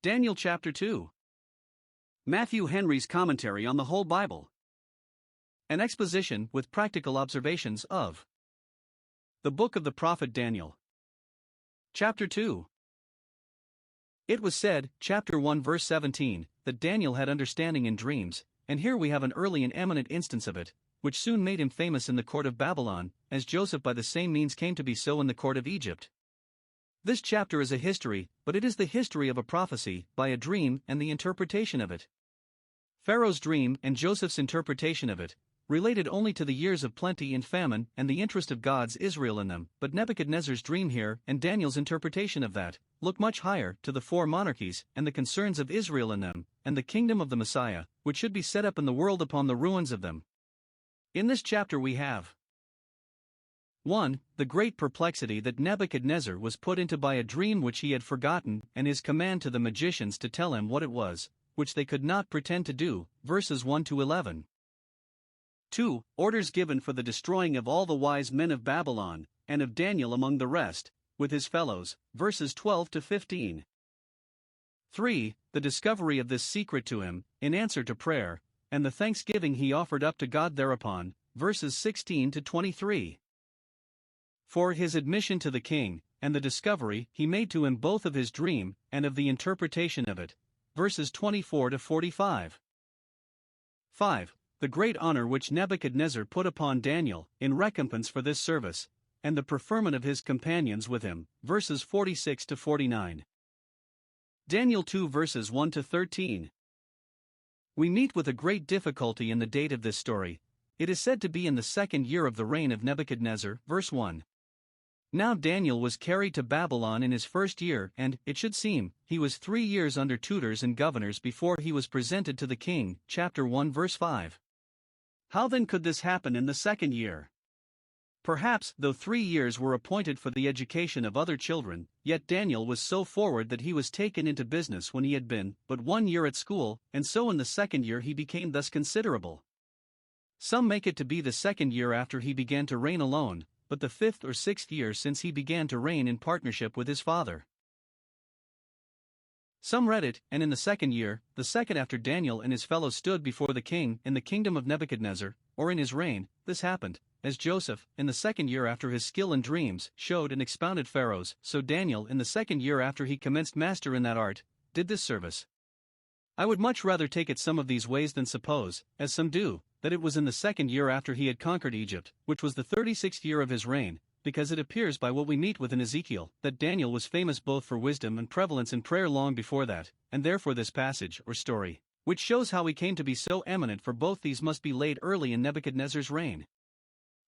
Daniel chapter 2. Matthew Henry's commentary on the whole Bible. An exposition with practical observations of the book of the prophet Daniel. Chapter 2. It was said, chapter 1 verse 17, that Daniel had understanding in dreams, and here we have an early and eminent instance of it, which soon made him famous in the court of Babylon, as Joseph by the same means came to be so in the court of Egypt. This chapter is a history, but it is the history of a prophecy, by a dream and the interpretation of it. Pharaoh's dream and Joseph's interpretation of it related only to the years of plenty and famine and the interest of God's Israel in them, but Nebuchadnezzar's dream here and Daniel's interpretation of that look much higher to the four monarchies and the concerns of Israel in them, and the kingdom of the Messiah, which should be set up in the world upon the ruins of them. In this chapter we have 1. The great perplexity that Nebuchadnezzar was put into by a dream which he had forgotten, and his command to the magicians to tell him what it was, which they could not pretend to do, verses 1 to 11. 2. Orders given for the destroying of all the wise men of Babylon, and of Daniel among the rest, with his fellows, verses 12 to 15. 3. The discovery of this secret to him, in answer to prayer, and the thanksgiving he offered up to God thereupon, verses 16 to 23. 4. His admission to the king, and the discovery he made to him both of his dream and of the interpretation of it, verses 24 to 45. 5. The great honor which Nebuchadnezzar put upon Daniel in recompense for this service, and the preferment of his companions with him, verses 46 to 49. Daniel 2 verses 1 to 13. We meet with a great difficulty in the date of this story. It is said to be in the second year of the reign of Nebuchadnezzar, verse 1. Now Daniel was carried to Babylon in his first year, and, it should seem, he was 3 years under tutors and governors before he was presented to the king, chapter 1 verse 5. How then could this happen in the second year? Perhaps, though 3 years were appointed for the education of other children, yet Daniel was so forward that he was taken into business when he had been but 1 year at school, and so in the second year he became thus considerable. Some make it to be the second year after he began to reign alone, but the 5th or 6th year since he began to reign in partnership with his father. Some read it, and in the second year, the second after Daniel and his fellows stood before the king in the kingdom of Nebuchadnezzar, or in his reign, this happened, as Joseph, in the second year after his skill in dreams, showed and expounded Pharaoh's, so Daniel in the second year after he commenced master in that art, did this service. I would much rather take it some of these ways than suppose, as some do, that it was in the second year after he had conquered Egypt, which was the 36th year of his reign, because it appears by what we meet with in Ezekiel, that Daniel was famous both for wisdom and prevalence in prayer long before that, and therefore this passage, or story, which shows how he came to be so eminent for both these must be laid early in Nebuchadnezzar's reign.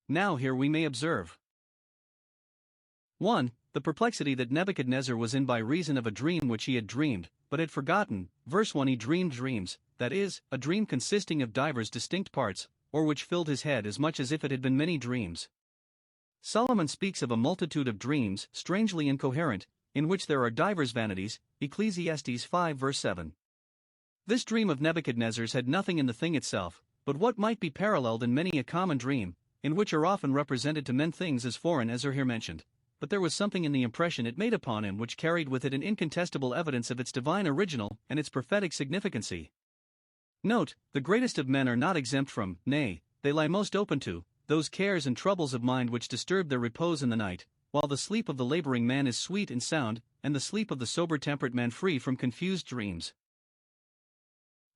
Now here we may observe 1. The perplexity that Nebuchadnezzar was in by reason of a dream which he had dreamed, but had forgotten, verse 1. He dreamed dreams, that is, a dream consisting of divers distinct parts, or which filled his head as much as if it had been many dreams. Solomon speaks of a multitude of dreams, strangely incoherent, in which there are divers vanities, Ecclesiastes 5 verse 7. This dream of Nebuchadnezzar's had nothing in the thing itself, but what might be paralleled in many a common dream, in which are often represented to men things as foreign as are here mentioned, but there was something in the impression it made upon him which carried with it an incontestable evidence of its divine original and its prophetic significancy. Note, the greatest of men are not exempt from, nay, they lie most open to, those cares and troubles of mind which disturb their repose in the night, while the sleep of the laboring man is sweet and sound, and the sleep of the sober-temperate man free from confused dreams.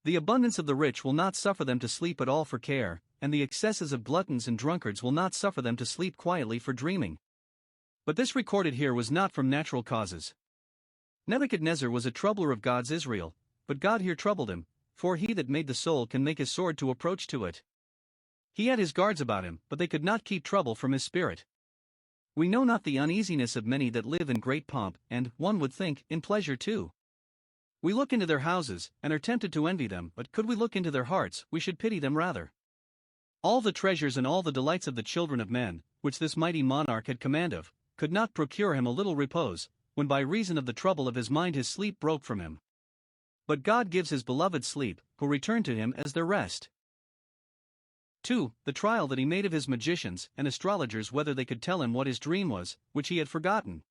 The abundance of the rich will not suffer them to sleep at all for care, and the excesses of gluttons and drunkards will not suffer them to sleep quietly for dreaming. But this recorded here was not from natural causes. Nebuchadnezzar was a troubler of God's Israel, but God here troubled him, for he that made the soul can make his sword to approach to it. He had his guards about him, but they could not keep trouble from his spirit. We know not the uneasiness of many that live in great pomp, and, one would think, in pleasure too. We look into their houses, and are tempted to envy them, but could we look into their hearts, we should pity them rather. All the treasures and all the delights of the children of men, which this mighty monarch had command of, could not procure him a little repose, when by reason of the trouble of his mind his sleep broke from him. But God gives his beloved sleep, who return to him as their rest. 2. The trial that he made of his magicians and astrologers whether they could tell him what his dream was, which he had forgotten.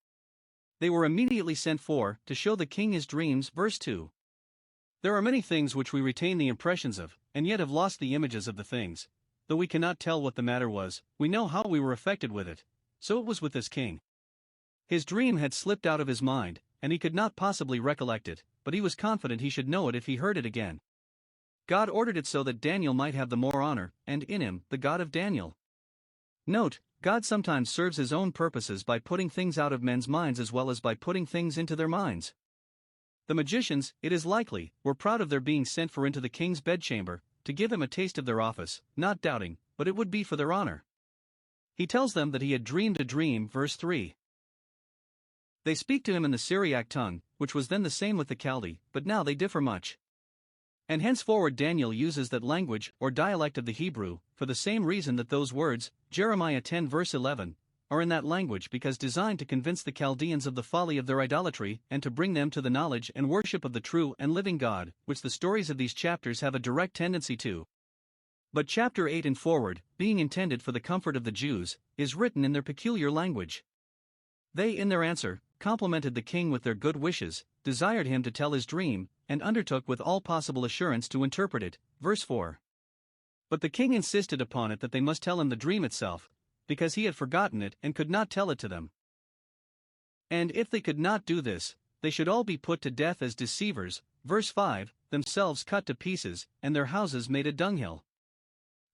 They were immediately sent for, to show the king his dreams. Verse 2. There are many things which we retain the impressions of, and yet have lost the images of the things. Though we cannot tell what the matter was, we know how we were affected with it. So it was with this king. His dream had slipped out of his mind, and he could not possibly recollect it, but he was confident he should know it if he heard it again. God ordered it so that Daniel might have the more honor, and in him, the God of Daniel. Note, God sometimes serves his own purposes by putting things out of men's minds as well as by putting things into their minds. The magicians, it is likely, were proud of their being sent for into the king's bedchamber, to give him a taste of their office, not doubting, but it would be for their honor. He tells them that he had dreamed a dream. Verse 3. They speak to him in the Syriac tongue, which was then the same with the Chaldee, but now they differ much. And henceforward Daniel uses that language, or dialect of the Hebrew, for the same reason that those words, Jeremiah 10 verse 11, are in that language, because designed to convince the Chaldeans of the folly of their idolatry, and to bring them to the knowledge and worship of the true and living God, which the stories of these chapters have a direct tendency to. But chapter 8 and forward, being intended for the comfort of the Jews, is written in their peculiar language. They, in their answer, complimented the king with their good wishes, desired him to tell his dream, and undertook with all possible assurance to interpret it. Verse 4. But the king insisted upon it that they must tell him the dream itself, because he had forgotten it and could not tell it to them. And if they could not do this, they should all be put to death as deceivers. Verse 5, themselves cut to pieces, and their houses made a dunghill.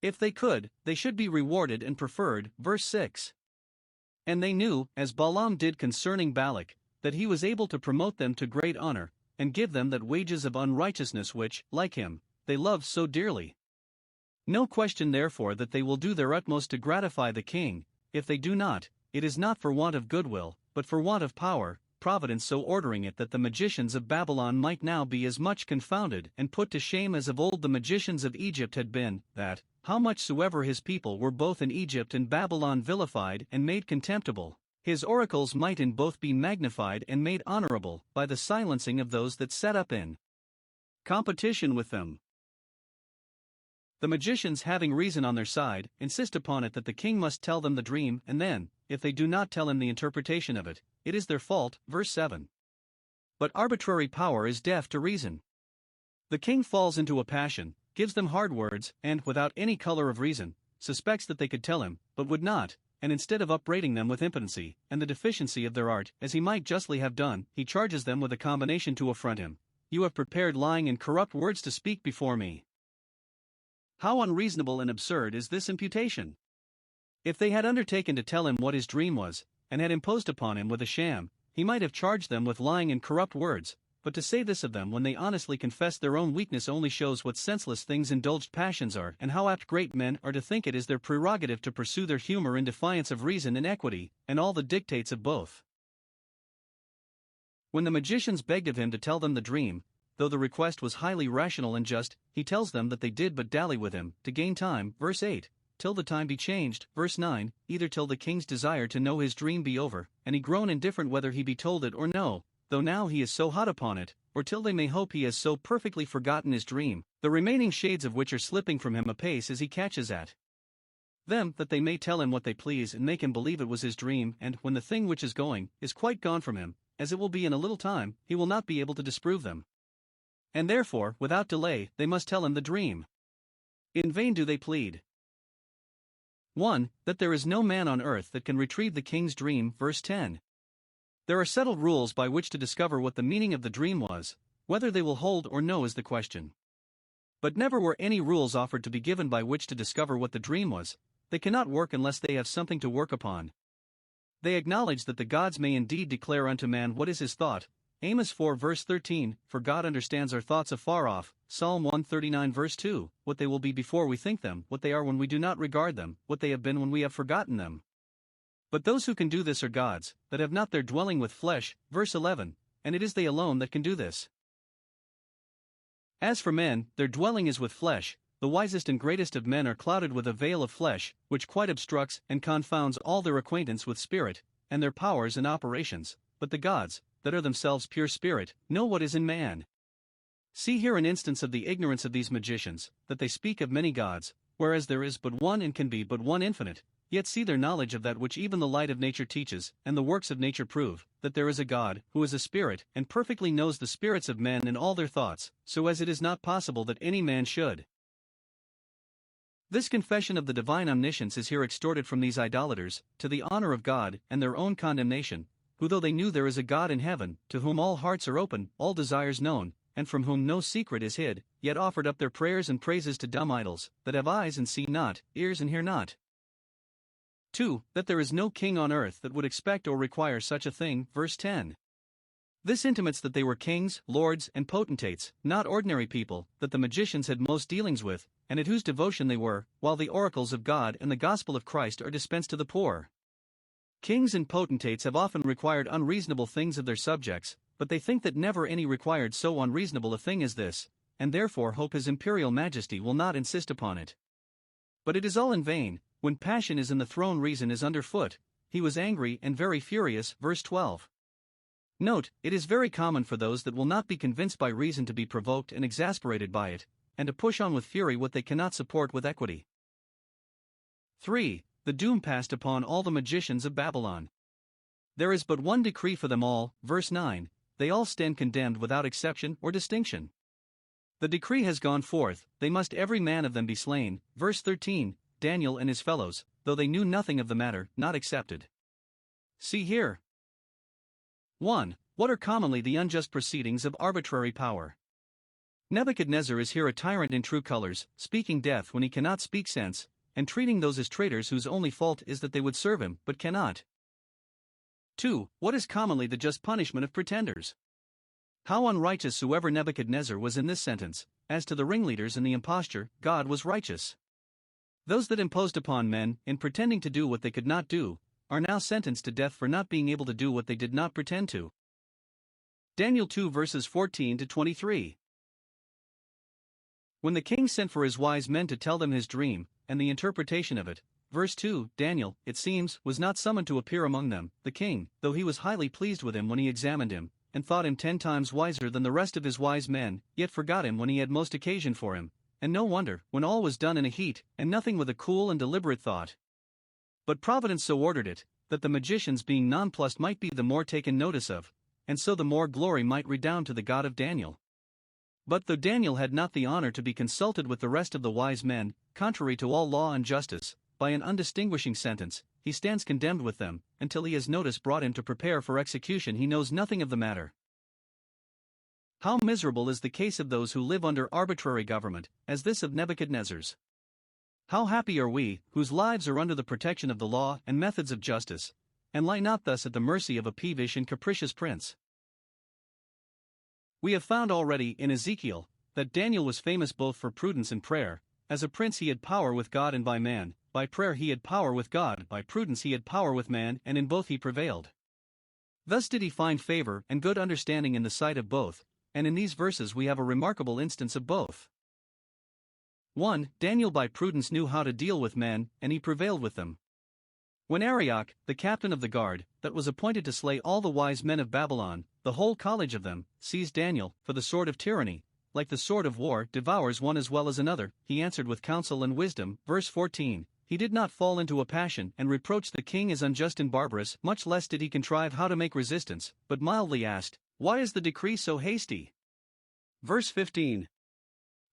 If they could, they should be rewarded and preferred. Verse 6. And they knew, as Balaam did concerning Balak, that he was able to promote them to great honor, and give them that wages of unrighteousness which, like him, they loved so dearly. No question therefore that they will do their utmost to gratify the king. If they do not, it is not for want of goodwill, but for want of power, providence so ordering it that the magicians of Babylon might now be as much confounded and put to shame as of old the magicians of Egypt had been, that, how much soever his people were both in Egypt and Babylon vilified and made contemptible, his oracles might in both be magnified and made honorable, by the silencing of those that set up in competition with them. The magicians, having reason on their side, insist upon it that the king must tell them the dream, and then, if they do not tell him the interpretation of it, it is their fault. Verse 7. But arbitrary power is deaf to reason. The king falls into a passion, gives them hard words, and, without any color of reason, suspects that they could tell him, but would not, and instead of upbraiding them with impotency, and the deficiency of their art, as he might justly have done, he charges them with a combination to affront him. You have prepared lying and corrupt words to speak before me. How unreasonable and absurd is this imputation! If they had undertaken to tell him what his dream was, and had imposed upon him with a sham, he might have charged them with lying and corrupt words, but to say this of them when they honestly confess their own weakness only shows what senseless things indulged passions are, and how apt great men are to think it is their prerogative to pursue their humor in defiance of reason and equity, and all the dictates of both. When the magicians begged of him to tell them the dream, though the request was highly rational and just, he tells them that they did but dally with him, to gain time. Verse 8, till the time be changed. Verse 9, either till the king's desire to know his dream be over, and he grown indifferent whether he be told it or no, though now he is so hot upon it, or till they may hope he has so perfectly forgotten his dream, the remaining shades of which are slipping from him apace as he catches at them, that they may tell him what they please and make him believe it was his dream, and, when the thing which is going, is quite gone from him, as it will be in a little time, he will not be able to disprove them. And therefore, without delay, they must tell him the dream. In vain do they plead. 1. That there is no man on earth that can retrieve the king's dream. Verse 10. There are settled rules by which to discover what the meaning of the dream was, whether they will hold or no is the question. But never were any rules offered to be given by which to discover what the dream was. They cannot work unless they have something to work upon. They acknowledge that the gods may indeed declare unto man what is his thought. Amos 4 verse 13, for God understands our thoughts afar off. Psalm 139 verse 2, what they will be before we think them, what they are when we do not regard them, what they have been when we have forgotten them. But those who can do this are gods, that have not their dwelling with flesh. Verse 11, and it is they alone that can do this. As for men, their dwelling is with flesh. The wisest and greatest of men are clouded with a veil of flesh, which quite obstructs and confounds all their acquaintance with spirit, and their powers and operations. But the gods, that are themselves pure spirit, know what is in man. See here an instance of the ignorance of these magicians, that they speak of many gods, whereas there is but one and can be but one infinite, yet see their knowledge of that which even the light of nature teaches, and the works of nature prove, that there is a God, who is a spirit, and perfectly knows the spirits of men and all their thoughts, so as it is not possible that any man should. This confession of the divine omniscience is here extorted from these idolaters, to the honor of God and their own condemnation, who though they knew there is a God in heaven, to whom all hearts are open, all desires known, and from whom no secret is hid, yet offered up their prayers and praises to dumb idols, that have eyes and see not, ears and hear not. 2. That there is no king on earth that would expect or require such a thing, verse 10. This intimates that they were kings, lords, and potentates, not ordinary people, that the magicians had most dealings with, and at whose devotion they were, while the oracles of God and the gospel of Christ are dispensed to the poor. Kings and potentates have often required unreasonable things of their subjects, but they think that never any required so unreasonable a thing as this, and therefore hope his imperial majesty will not insist upon it. But it is all in vain. When passion is in the throne, reason is under foot. He was angry and very furious, verse 12. Note, it is very common for those that will not be convinced by reason to be provoked and exasperated by it, and to push on with fury what they cannot support with equity. 3. The doom passed upon all the magicians of Babylon. There is but one decree for them all, verse 9, they all stand condemned without exception or distinction. The decree has gone forth, they must every man of them be slain, verse 13, Daniel and his fellows, though they knew nothing of the matter, not excepted. See here. 1. What are commonly the unjust proceedings of arbitrary power? Nebuchadnezzar is here a tyrant in true colors, speaking death when he cannot speak sense, and treating those as traitors whose only fault is that they would serve him but cannot. 2. What is commonly the just punishment of pretenders? How unrighteous soever Nebuchadnezzar was in this sentence, as to the ringleaders and the imposture, God was righteous. Those that imposed upon men, in pretending to do what they could not do, are now sentenced to death for not being able to do what they did not pretend to. Daniel 2 verses 14 to 23. When the king sent for his wise men to tell them his dream, and the interpretation of it, verse 2, Daniel, it seems, was not summoned to appear among them, the king, though he was highly pleased with him when he examined him, and thought him 10 times wiser than the rest of his wise men, yet forgot him when he had most occasion for him, and no wonder, when all was done in a heat, and nothing with a cool and deliberate thought. But Providence so ordered it, that the magicians being nonplussed might be the more taken notice of, and so the more glory might redound to the God of Daniel. But though Daniel had not the honor to be consulted with the rest of the wise men, contrary to all law and justice, by an undistinguishing sentence, he stands condemned with them, until he has notice brought him to prepare for execution. He knows nothing of the matter. How miserable is the case of those who live under arbitrary government, as this of Nebuchadnezzar's. How happy are we, whose lives are under the protection of the law and methods of justice, and lie not thus at the mercy of a peevish and capricious prince. We have found already in Ezekiel, that Daniel was famous both for prudence and prayer. As a prince he had power with God and by man, by prayer he had power with God, by prudence he had power with man, and in both he prevailed. Thus did he find favor and good understanding in the sight of both, and in these verses we have a remarkable instance of both. 1. Daniel by prudence knew how to deal with men, and he prevailed with them. When Arioch, the captain of the guard, that was appointed to slay all the wise men of Babylon, the whole college of them, seized Daniel, for the sword of tyranny, like the sword of war, devours one as well as another, he answered with counsel and wisdom, verse 14, he did not fall into a passion and reproach the king as unjust and barbarous, much less did he contrive how to make resistance, but mildly asked, why is the decree so hasty? Verse 15.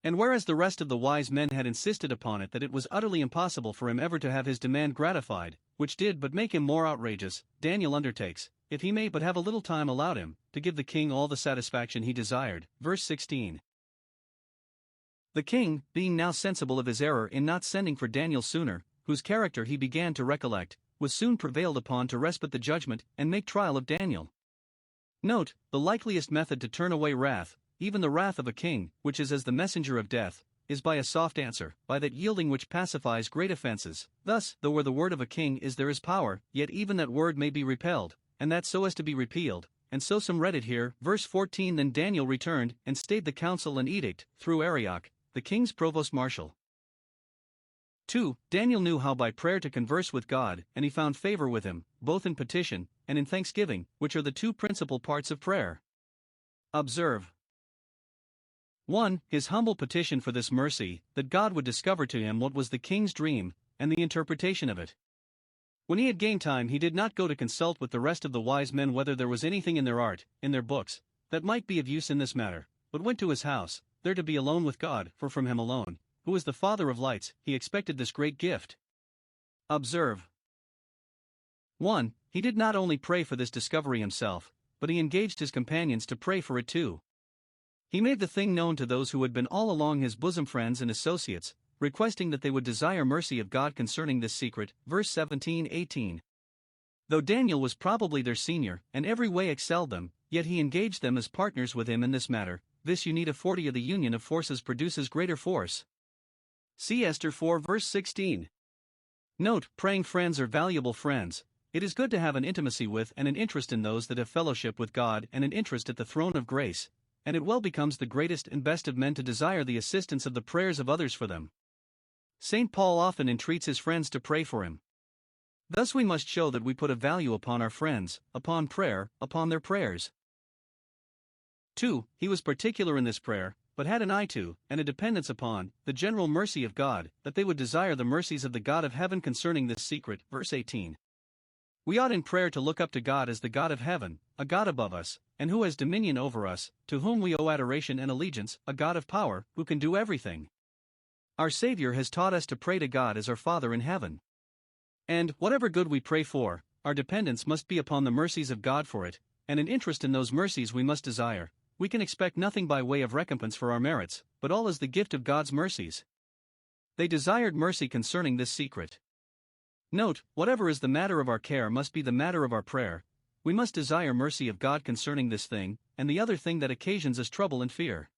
And whereas the rest of the wise men had insisted upon it that it was utterly impossible for him ever to have his demand gratified, which did but make him more outrageous, Daniel undertakes, if he may but have a little time allowed him, to give the king all the satisfaction he desired. Verse 16. The king, being now sensible of his error in not sending for Daniel sooner, whose character he began to recollect, was soon prevailed upon to respite the judgment and make trial of Daniel. Note, the likeliest method to turn away wrath, even the wrath of a king, which is as the messenger of death, is by a soft answer, by that yielding which pacifies great offenses. Thus, though where the word of a king is there is power, yet even that word may be repelled, and that so as to be repealed, and so some read it here. Verse 14. Then Daniel returned, and stayed the counsel and edict, through Arioch, the king's provost marshal. 2. Daniel knew how by prayer to converse with God, and he found favor with him, both in petition, and in thanksgiving, which are the two principal parts of prayer. Observe. 1. His humble petition for this mercy, that God would discover to him what was the king's dream, and the interpretation of it. When he had gained time, he did not go to consult with the rest of the wise men whether there was anything in their art, in their books, that might be of use in this matter, but went to his house, there to be alone with God, for from him alone, who is the Father of lights, he expected this great gift. Observe. 1. He did not only pray for this discovery himself, but he engaged his companions to pray for it too. He made the thing known to those who had been all along his bosom friends and associates, requesting that they would desire mercy of God concerning this secret, verse 17-18. Though Daniel was probably their senior, and every way excelled them, yet he engaged them as partners with him in this matter. This unit of 40 of the union of forces produces greater force. See Esther 4 verse 16. Note, praying friends are valuable friends. It is good to have an intimacy with and an interest in those that have fellowship with God and an interest at the throne of grace, and it well becomes the greatest and best of men to desire the assistance of the prayers of others for them. St. Paul often entreats his friends to pray for him. Thus we must show that we put a value upon our friends, upon prayer, upon their prayers. 2. He was particular in this prayer, but had an eye to, and a dependence upon, the general mercy of God, that they would desire the mercies of the God of heaven concerning this secret, verse 18. We ought in prayer to look up to God as the God of heaven, a God above us, and who has dominion over us, to whom we owe adoration and allegiance, a God of power, who can do everything. Our Savior has taught us to pray to God as our Father in heaven. And, whatever good we pray for, our dependence must be upon the mercies of God for it, and an interest in those mercies we must desire. We can expect nothing by way of recompense for our merits, but all is the gift of God's mercies. They desired mercy concerning this secret. Note, whatever is the matter of our care must be the matter of our prayer. We must desire mercy of God concerning this thing, and the other thing that occasions us trouble and fear.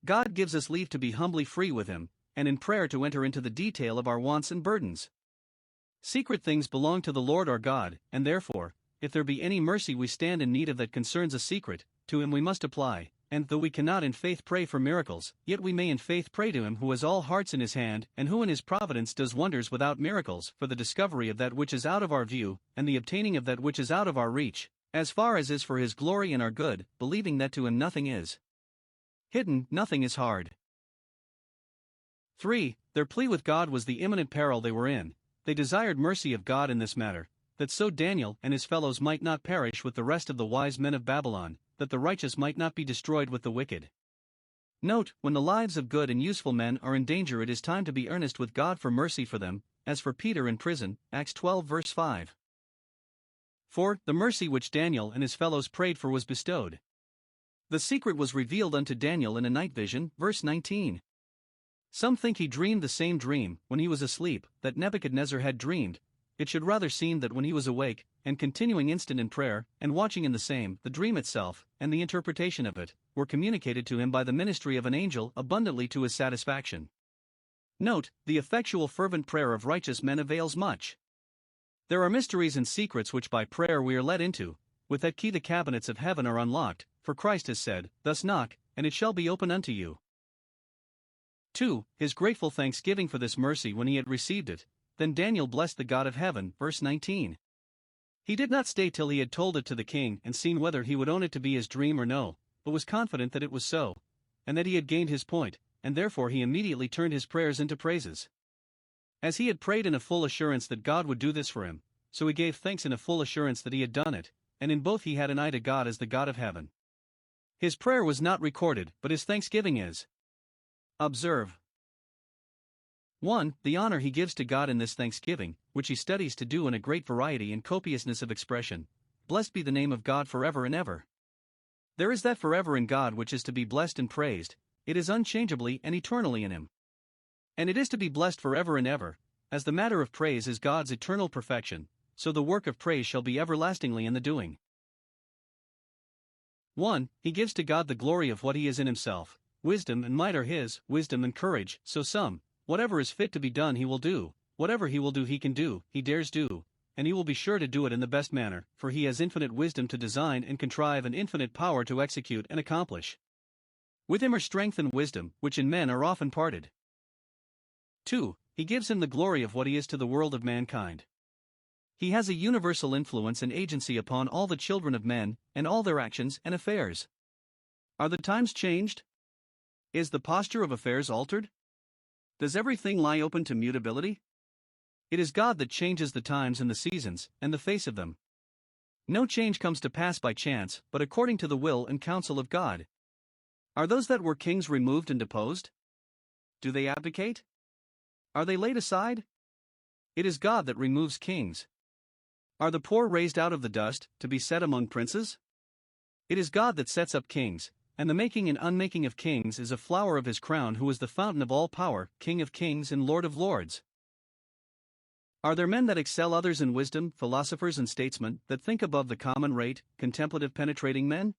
God gives us leave to be humbly free with Him, and in prayer to enter into the detail of our wants and burdens. Secret things belong to the Lord our God, and therefore, if there be any mercy we stand in need of that concerns a secret, to Him we must apply, and though we cannot in faith pray for miracles, yet we may in faith pray to Him who has all hearts in His hand, and who in His providence does wonders without miracles, for the discovery of that which is out of our view, and the obtaining of that which is out of our reach, as far as is for His glory and our good, believing that to Him nothing is hidden, nothing is hard. 3. Their plea with God was the imminent peril they were in. They desired mercy of God in this matter, that so Daniel and his fellows might not perish with the rest of the wise men of Babylon, that the righteous might not be destroyed with the wicked. Note, when the lives of good and useful men are in danger, it is time to be earnest with God for mercy for them, as for Peter in prison, Acts 12 verse 5. 4. The mercy which Daniel and his fellows prayed for was bestowed. The secret was revealed unto Daniel in a night vision, verse 19. Some think he dreamed the same dream, when he was asleep, that Nebuchadnezzar had dreamed. It should rather seem that when he was awake, and continuing instant in prayer, and watching in the same, the dream itself, and the interpretation of it, were communicated to him by the ministry of an angel abundantly to his satisfaction. Note, the effectual fervent prayer of righteous men avails much. There are mysteries and secrets which by prayer we are let into. With that key the cabinets of heaven are unlocked, for Christ has said, "Thus knock, and it shall be opened unto you." 2. His grateful thanksgiving for this mercy when he had received it. Then Daniel blessed the God of heaven, verse 19. He did not stay till he had told it to the king and seen whether he would own it to be his dream or no, but was confident that it was so, and that he had gained his point, and therefore he immediately turned his prayers into praises. As he had prayed in a full assurance that God would do this for him, so he gave thanks in a full assurance that he had done it, and in both he had an eye to God as the God of heaven. His prayer was not recorded, but his thanksgiving is. Observe. 1. The honor he gives to God in this thanksgiving, which he studies to do in a great variety and copiousness of expression. Blessed be the name of God forever and ever. There is that forever in God which is to be blessed and praised, it is unchangeably and eternally in Him. And it is to be blessed forever and ever, as the matter of praise is God's eternal perfection, so the work of praise shall be everlastingly in the doing. 1. He gives to God the glory of what He is in Himself. Wisdom and might are His, wisdom and courage, so some. Whatever is fit to be done He will do, whatever He will do He can do, He dares do, and He will be sure to do it in the best manner, for He has infinite wisdom to design and contrive and infinite power to execute and accomplish. With Him are strength and wisdom, which in men are often parted. 2. He gives Him the glory of what He is to the world of mankind. He has a universal influence and agency upon all the children of men, and all their actions and affairs. Are the times changed? Is the posture of affairs altered? Does everything lie open to mutability? It is God that changes the times and the seasons, and the face of them. No change comes to pass by chance, but according to the will and counsel of God. Are those that were kings removed and deposed? Do they abdicate? Are they laid aside? It is God that removes kings. Are the poor raised out of the dust, to be set among princes? It is God that sets up kings, and the making and unmaking of kings is a flower of his crown, who is the fountain of all power, King of kings and Lord of lords. Are there men that excel others in wisdom, philosophers and statesmen, that think above the common rate, contemplative penetrating men?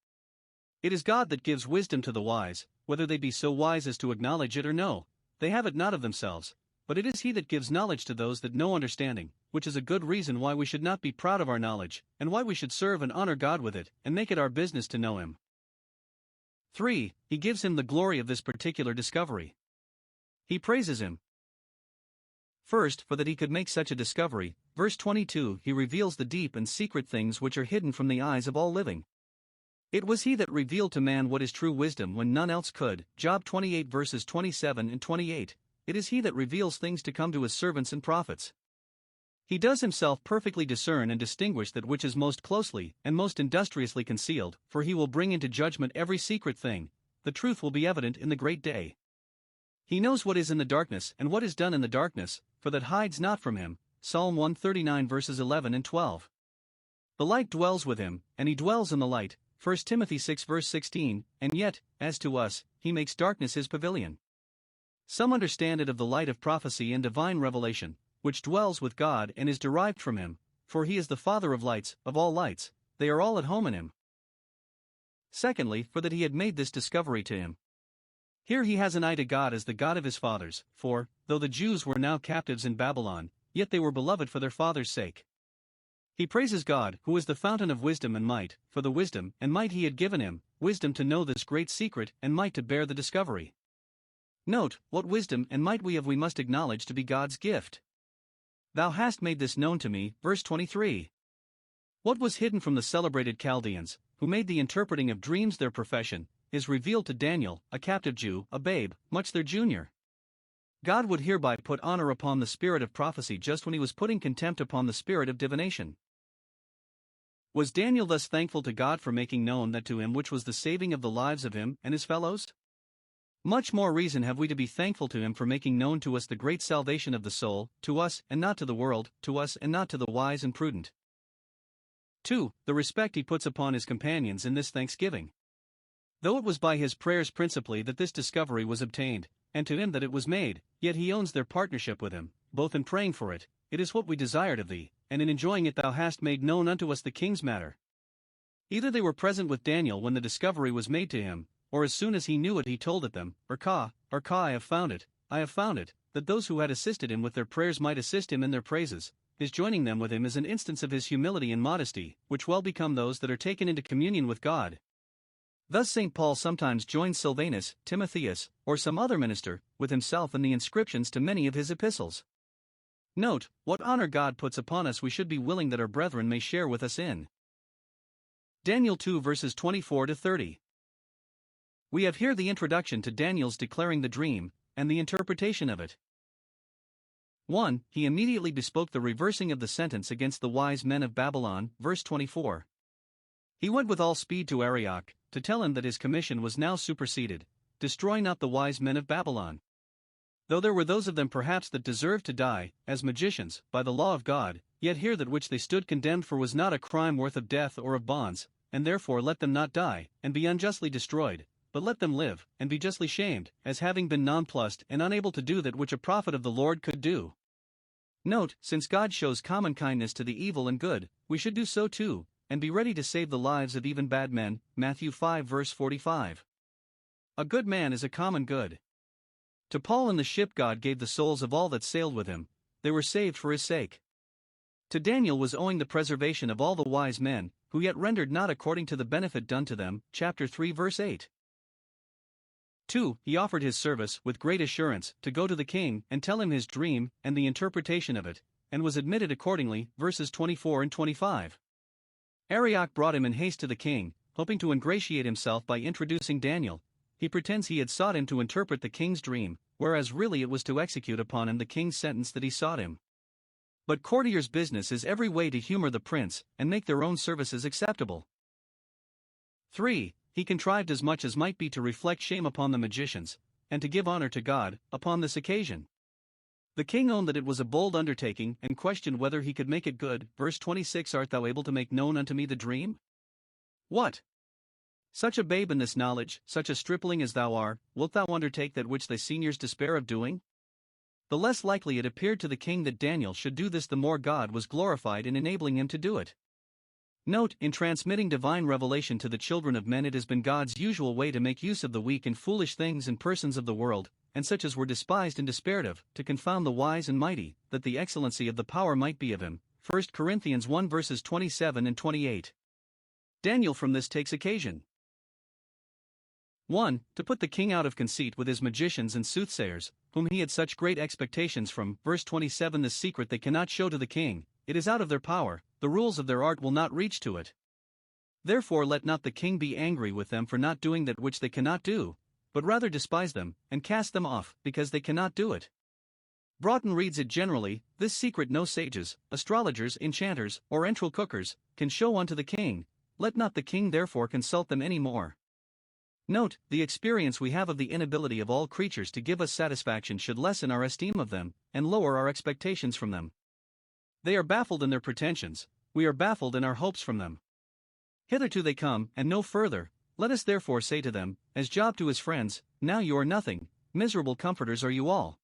It is God that gives wisdom to the wise, whether they be so wise as to acknowledge it or no. They have it not of themselves, but it is he that gives knowledge to those that know understanding, which is a good reason why we should not be proud of our knowledge, and why we should serve and honor God with it, and make it our business to know him. 3. He gives him the glory of this particular discovery. He praises him. First, for that he could make such a discovery. Verse 22, he reveals the deep and secret things which are hidden from the eyes of all living. It was he that revealed to man what is true wisdom when none else could. Job 28 verses 27 and 28. It is he that reveals things to come to his servants and prophets. He does himself perfectly discern and distinguish that which is most closely and most industriously concealed, for he will bring into judgment every secret thing. The truth will be evident in the great day. He knows what is in the darkness and what is done in the darkness, for that hides not from him. Psalm 139 verses 11 and 12. The light dwells with him, and he dwells in the light. 1 Timothy 6 verse 16, and yet, as to us, he makes darkness his pavilion. Some understand it of the light of prophecy and divine revelation, which dwells with God and is derived from him, for he is the Father of lights, of all lights, they are all at home in him. Secondly, for that he had made this discovery to him. Here he has an eye to God as the God of his fathers, for, though the Jews were now captives in Babylon, yet they were beloved for their father's sake. He praises God, who is the fountain of wisdom and might, for the wisdom and might he had given him, wisdom to know this great secret and might to bear the discovery. Note, what wisdom and might we must acknowledge to be God's gift. Thou hast made this known to me, verse 23. What was hidden from the celebrated Chaldeans, who made the interpreting of dreams their profession, is revealed to Daniel, a captive Jew, a babe, much their junior. God would hereby put honor upon the spirit of prophecy just when he was putting contempt upon the spirit of divination. Was Daniel thus thankful to God for making known that to him which was the saving of the lives of him and his fellows? Much more reason have we to be thankful to him for making known to us the great salvation of the soul, to us and not to the world, to us and not to the wise and prudent. 2. The respect he puts upon his companions in this thanksgiving. Though it was by his prayers principally that this discovery was obtained, and to him that it was made, yet he owns their partnership with him, both in praying for it. It is what we desired of thee, and in enjoying it thou hast made known unto us the king's matter. Either they were present with Daniel when the discovery was made to him, or as soon as he knew it he told it them, or I have found it, that those who had assisted him with their prayers might assist him in their praises. His joining them with him is an instance of his humility and modesty, which well become those that are taken into communion with God. Thus St. Paul sometimes joins Silvanus, Timotheus, or some other minister, with himself in the inscriptions to many of his epistles. Note, what honor God puts upon us we should be willing that our brethren may share with us in. Daniel 2 verses 24 to 30. We have here the introduction to Daniel's declaring the dream, and the interpretation of it. 1. He immediately bespoke the reversing of the sentence against the wise men of Babylon, verse 24. He went with all speed to Arioch, to tell him that his commission was now superseded. Destroy not the wise men of Babylon. Though there were those of them perhaps that deserved to die, as magicians, by the law of God, yet here that which they stood condemned for was not a crime worth of death or of bonds, and therefore let them not die, and be unjustly destroyed, but let them live, and be justly shamed, as having been nonplussed and unable to do that which a prophet of the Lord could do. Note, since God shows common kindness to the evil and good, we should do so too, and be ready to save the lives of even bad men. Matthew 5 verse 45. A good man is a common good. To Paul in the ship God gave the souls of all that sailed with him, they were saved for his sake. To Daniel was owing the preservation of all the wise men, who yet rendered not according to the benefit done to them. Chapter 3 verse 8. 2. He offered his service with great assurance to go to the king and tell him his dream and the interpretation of it, and was admitted accordingly. Verses 24 and 25. Arioch brought him in haste to the king, hoping to ingratiate himself by introducing Daniel. He pretends he had sought him to interpret the king's dream, whereas really it was to execute upon him the king's sentence that he sought him. But courtiers' business is every way to humor the prince, and make their own services acceptable. 3. He contrived as much as might be to reflect shame upon the magicians, and to give honor to God, upon this occasion. The king owned that it was a bold undertaking, and questioned whether he could make it good. Verse 26. Art thou able to make known unto me the dream? What? Such a babe in this knowledge, such a stripling as thou art, wilt thou undertake that which thy seniors despair of doing? The less likely it appeared to the king that Daniel should do this, the more God was glorified in enabling him to do it. Note, in transmitting divine revelation to the children of men, it has been God's usual way to make use of the weak and foolish things and persons of the world, and such as were despised and despaired of, to confound the wise and mighty, that the excellency of the power might be of him. 1 Corinthians 1 verses 27 and 28. Daniel from this takes occasion. 1. To put the king out of conceit with his magicians and soothsayers, whom he had such great expectations from. Verse 27. This secret they cannot show to the king, it is out of their power, the rules of their art will not reach to it. Therefore let not the king be angry with them for not doing that which they cannot do, but rather despise them, and cast them off, because they cannot do it. Broughton reads it generally, this secret no sages, astrologers, enchanters, or entril cookers, can show unto the king, let not the king therefore consult them any more. Note, the experience we have of the inability of all creatures to give us satisfaction should lessen our esteem of them, and lower our expectations from them. They are baffled in their pretensions, we are baffled in our hopes from them. Hitherto they come, and no further. Let us therefore say to them, as Job to his friends, now you are nothing, miserable comforters are you all.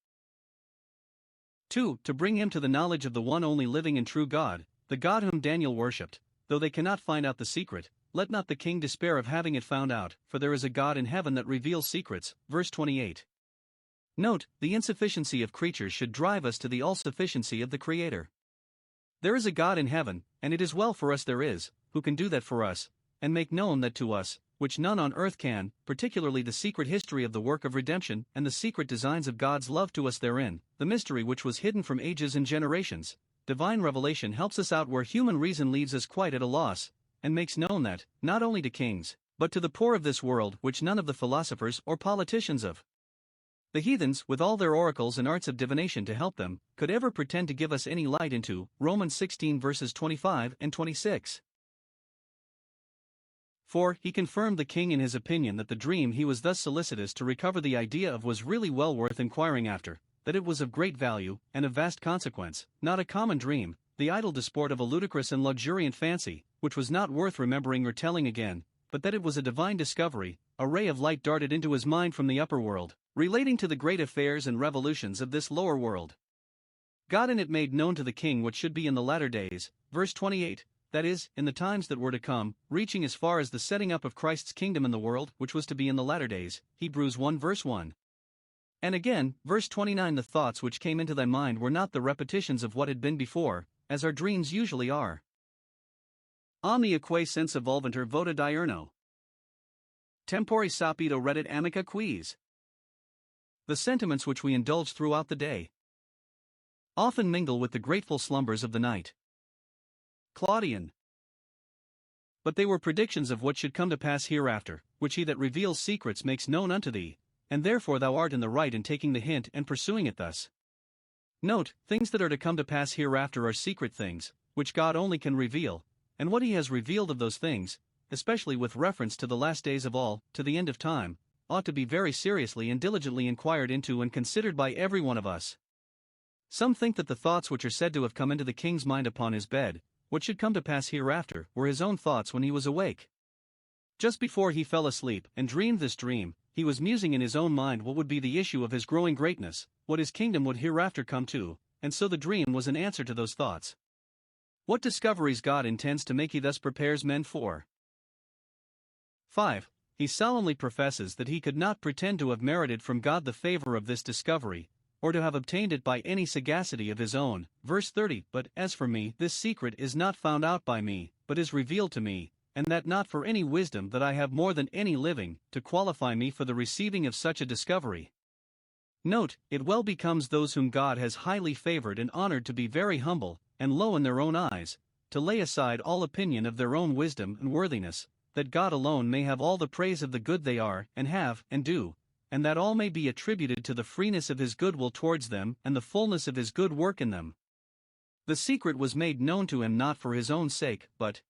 2. To bring him to the knowledge of the one only living and true God, the God whom Daniel worshipped, though they cannot find out the secret, let not the king despair of having it found out, for there is a God in heaven that reveals secrets. Verse 28. Note, the insufficiency of creatures should drive us to the all-sufficiency of the Creator. There is a God in heaven, and it is well for us there is, who can do that for us, and make known that to us, which none on earth can, particularly the secret history of the work of redemption and the secret designs of God's love to us therein, the mystery which was hidden from ages and generations. Divine revelation helps us out where human reason leaves us quite at a loss, and makes known that, not only to kings, but to the poor of this world, which none of the philosophers or politicians of the heathens, with all their oracles and arts of divination to help them, could ever pretend to give us any light into. Romans 16 verses 25 and 26. 4. He confirmed the king in his opinion that the dream he was thus solicitous to recover the idea of was really well worth inquiring after, that it was of great value, and of vast consequence, not a common dream, the idle disport of a ludicrous and luxuriant fancy, which was not worth remembering or telling again, but that it was a divine discovery, a ray of light darted into his mind from the upper world, relating to the great affairs and revolutions of this lower world. God in it made known to the king what should be in the latter days. Verse 28. That is, in the times that were to come, reaching as far as the setting up of Christ's kingdom in the world, which was to be in the latter days. Hebrews 1 verse 1. And again, verse 29. The thoughts which came into thy mind were not the repetitions of what had been before, as our dreams usually are. Omniaque sense evolventur vota diurno. Tempori sapido reddit amica quis. The sentiments which we indulge throughout the day often mingle with the grateful slumbers of the night. Claudian. But they were predictions of what should come to pass hereafter, which he that reveals secrets makes known unto thee, and therefore thou art in the right in taking the hint and pursuing it thus. Note, things that are to come to pass hereafter are secret things, which God only can reveal, and what he has revealed of those things, especially with reference to the last days of all, to the end of time, ought to be very seriously and diligently inquired into and considered by every one of us. Some think that the thoughts which are said to have come into the king's mind upon his bed, what should come to pass hereafter, were his own thoughts when he was awake. Just before he fell asleep and dreamed this dream, he was musing in his own mind what would be the issue of his growing greatness, what his kingdom would hereafter come to, and so the dream was an answer to those thoughts. What discoveries God intends to make he thus prepares men for. 5. He solemnly professes that he could not pretend to have merited from God the favor of this discovery, or to have obtained it by any sagacity of his own. Verse 30. But, as for me, this secret is not found out by me, but is revealed to me, and that not for any wisdom that I have more than any living, to qualify me for the receiving of such a discovery. Note, it well becomes those whom God has highly favored and honored to be very humble, and low in their own eyes, to lay aside all opinion of their own wisdom and worthiness, that God alone may have all the praise of the good they are, and have, and do, and that all may be attributed to the freeness of his good will towards them and the fullness of his good work in them. The secret was made known to him not for his own sake, but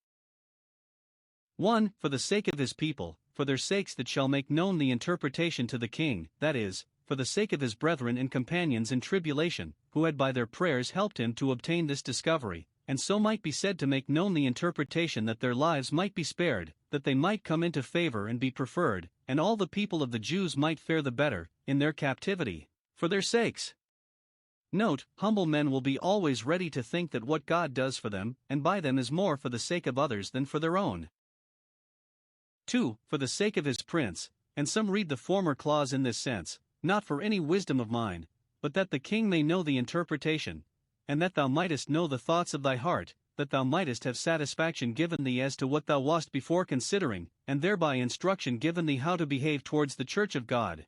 1. For the sake of his people, for their sakes that shall make known the interpretation to the king, that is, for the sake of his brethren and companions in tribulation, who had by their prayers helped him to obtain this discovery, and so might be said to make known the interpretation that their lives might be spared, that they might come into favor and be preferred, and all the people of the Jews might fare the better, in their captivity, for their sakes. Note, humble men will be always ready to think that what God does for them and by them is more for the sake of others than for their own. 2. For the sake of his prince, and some read the former clause in this sense, not for any wisdom of mine, but that the king may know the interpretation, and that thou mightest know the thoughts of thy heart, that thou mightest have satisfaction given thee as to what thou wast before considering, and thereby instruction given thee how to behave towards the church of God.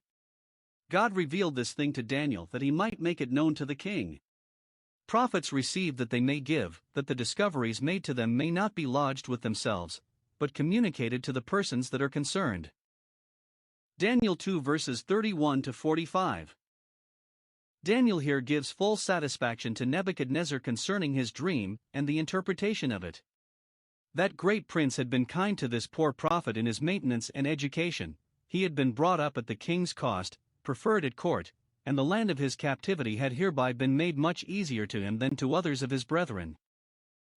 God revealed this thing to Daniel that he might make it known to the king. Prophets receive that they may give, that the discoveries made to them may not be lodged with themselves, but communicated to the persons that are concerned. Daniel 2 verses 31 to 45. Daniel here gives full satisfaction to Nebuchadnezzar concerning his dream and the interpretation of it. That great prince had been kind to this poor prophet in his maintenance and education. He had been brought up at the king's cost, preferred at court, and the land of his captivity had hereby been made much easier to him than to others of his brethren.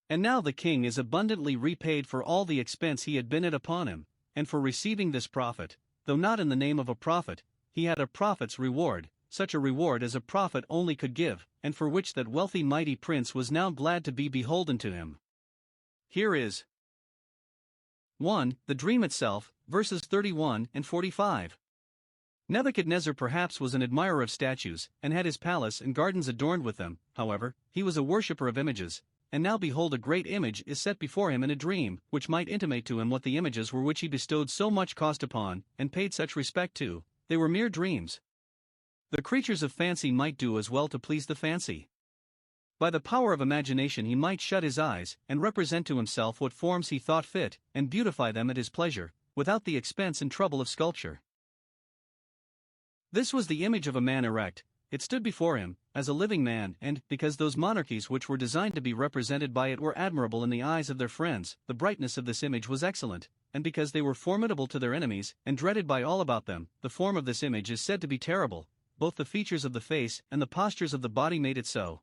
And now the king is abundantly repaid for all the expense he had been at upon him, and for receiving this prophet, though not in the name of a prophet, he had a prophet's reward, such a reward as a prophet only could give, and for which that wealthy mighty prince was now glad to be beholden to him. Here is 1. The dream itself, verses 31 and 45. Nebuchadnezzar perhaps was an admirer of statues, and had his palace and gardens adorned with them. However, he was a worshipper of images, and now behold, a great image is set before him in a dream, which might intimate to him what the images were which he bestowed so much cost upon, and paid such respect to. They were mere dreams. The creatures of fancy might do as well to please the fancy. By the power of imagination he might shut his eyes, and represent to himself what forms he thought fit, and beautify them at his pleasure, without the expense and trouble of sculpture. This was the image of a man erect. It stood before him, as a living man, and, because those monarchies which were designed to be represented by it were admirable in the eyes of their friends, the brightness of this image was excellent, and because they were formidable to their enemies, and dreaded by all about them, the form of this image is said to be terrible. Both the features of the face and the postures of the body made it so.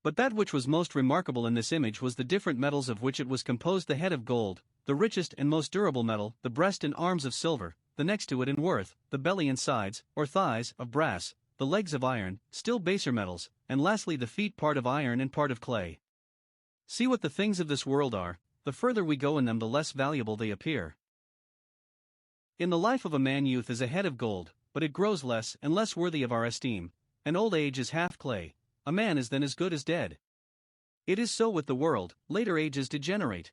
But that which was most remarkable in this image was the different metals of which it was composed: the head of gold, the richest and most durable metal, the breast and arms of silver, the next to it in worth, the belly and sides, or thighs, of brass, the legs of iron, still baser metals, and lastly the feet part of iron and part of clay. See what the things of this world are, the further we go in them the less valuable they appear. In the life of a man youth is a head of gold, but it grows less and less worthy of our esteem, and old age is half clay. A man is then as good as dead. It is so with the world. Later ages degenerate.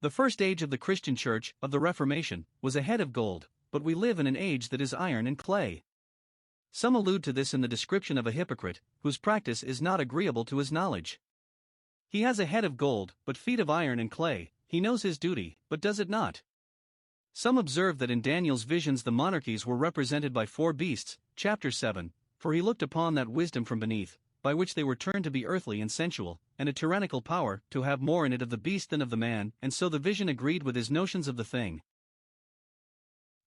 The first age of the Christian Church, of the Reformation, was a head of gold, but we live in an age that is iron and clay. Some allude to this in the description of a hypocrite, whose practice is not agreeable to his knowledge. He has a head of gold, but feet of iron and clay. He knows his duty, but does it not. Some observe that in Daniel's visions the monarchies were represented by 4 beasts, chapter 7, for he looked upon that wisdom from beneath, by which they were turned to be earthly and sensual, and a tyrannical power, to have more in it of the beast than of the man, and so the vision agreed with his notions of the thing.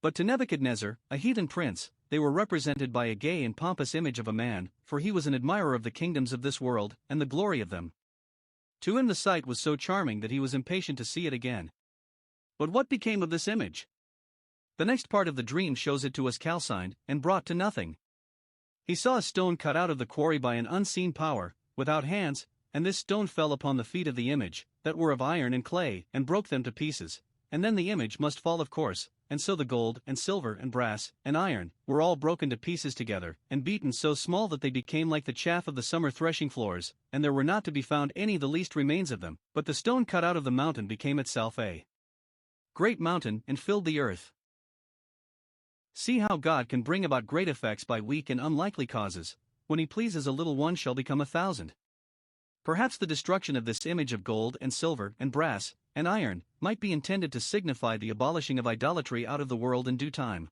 But to Nebuchadnezzar, a heathen prince, they were represented by a gay and pompous image of a man, for he was an admirer of the kingdoms of this world, and the glory of them. To him the sight was so charming that he was impatient to see it again. But what became of this image? The next part of the dream shows it to us calcined, and brought to nothing. He saw a stone cut out of the quarry by an unseen power, without hands, and this stone fell upon the feet of the image, that were of iron and clay, and broke them to pieces, and then the image must fall of course, and so the gold, and silver, and brass, and iron, were all broken to pieces together, and beaten so small that they became like the chaff of the summer threshing floors, and there were not to be found any the least remains of them, but the stone cut out of the mountain became itself a great mountain, and filled the earth. See how God can bring about great effects by weak and unlikely causes. When he pleases, a little one shall become 1,000. Perhaps the destruction of this image of gold and silver and brass and iron might be intended to signify the abolishing of idolatry out of the world in due time.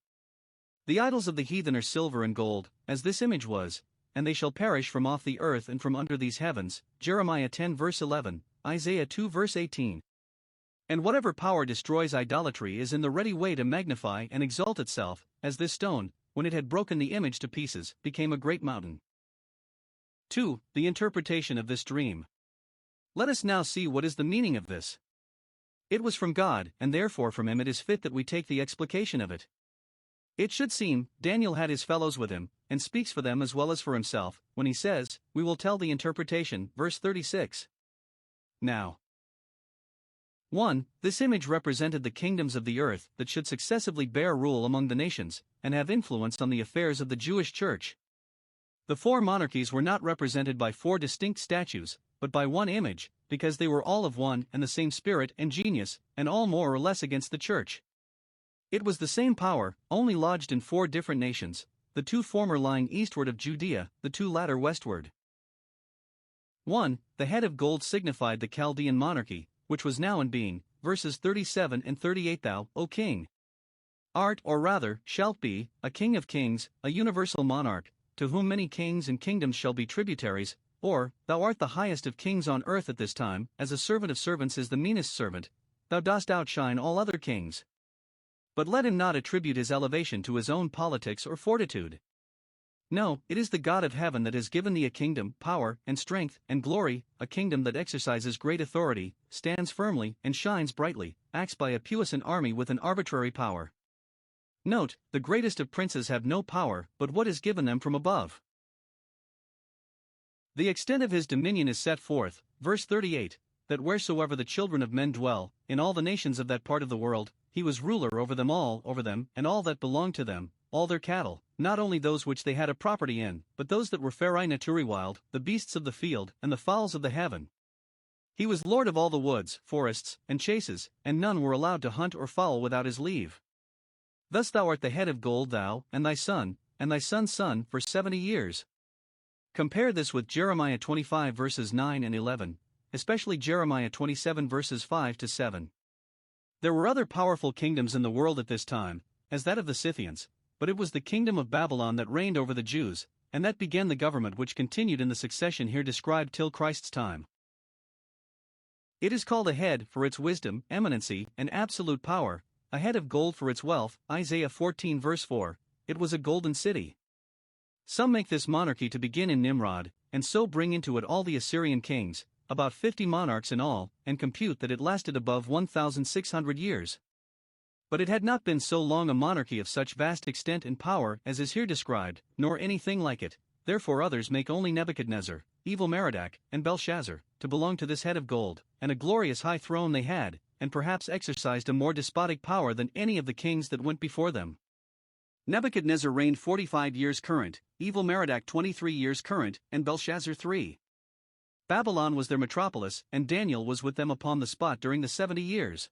The idols of the heathen are silver and gold, as this image was, and they shall perish from off the earth and from under these heavens. Jeremiah 10 verse 11, Isaiah 2 verse 18. And whatever power destroys idolatry is in the ready way to magnify and exalt itself, as this stone, when it had broken the image to pieces, became a great mountain. 2. The interpretation of this dream. Let us now see what is the meaning of this. It was from God, and therefore from him it is fit that we take the explication of it. It should seem, Daniel had his fellows with him, and speaks for them as well as for himself, when he says, "We will tell the interpretation," verse 36. Now, 1. This image represented the kingdoms of the earth that should successively bear rule among the nations, and have influence on the affairs of the Jewish church. The four monarchies were not represented by four distinct statues, but by one image, because they were all of one and the same spirit and genius, and all more or less against the church. It was the same power, only lodged in four different nations, the two former lying eastward of Judea, the two latter westward. 1. The head of gold signified the Chaldean monarchy, which was now in being, verses 37 and 38. Thou, O king, art, or rather, shalt be, a king of kings, a universal monarch, to whom many kings and kingdoms shall be tributaries, or, thou art the highest of kings on earth at this time, as a servant of servants is the meanest servant, thou dost outshine all other kings. But let him not attribute his elevation to his own politics or fortitude. No, it is the God of heaven that has given thee a kingdom, power, and strength, and glory, a kingdom that exercises great authority, stands firmly, and shines brightly, acts by a puissant army with an arbitrary power. Note, the greatest of princes have no power but what is given them from above. The extent of his dominion is set forth, verse 38, that wheresoever the children of men dwell, in all the nations of that part of the world, he was ruler over them, and all that belonged to them, all their cattle, not only those which they had a property in, but those that were ferai naturi wild, the beasts of the field, and the fowls of the heaven. He was lord of all the woods, forests, and chases, and none were allowed to hunt or fowl without his leave. Thus thou art the head of gold, thou, and thy son, and thy son's son, for 70 years. Compare this with Jeremiah 25 verses 9 and 11, especially Jeremiah 27 verses 5 to 7. There were other powerful kingdoms in the world at this time, as that of the Scythians, but it was the kingdom of Babylon that reigned over the Jews, and that began the government which continued in the succession here described till Christ's time. It is called a head for its wisdom, eminency, and absolute power, a head of gold for its wealth, Isaiah 14 verse 4, it was a golden city. Some make this monarchy to begin in Nimrod, and so bring into it all the Assyrian kings, about 50 monarchs in all, and compute that it lasted above 1,600 years. But it had not been so long a monarchy of such vast extent and power as is here described, nor anything like it, therefore others make only Nebuchadnezzar, Evil-Merodach, and Belshazzar, to belong to this head of gold, and a glorious high throne they had, and perhaps exercised a more despotic power than any of the kings that went before them. Nebuchadnezzar reigned 45 years current, Evil-Merodach 23 years current, and Belshazzar 3. Babylon was their metropolis, and Daniel was with them upon the spot during the 70 years.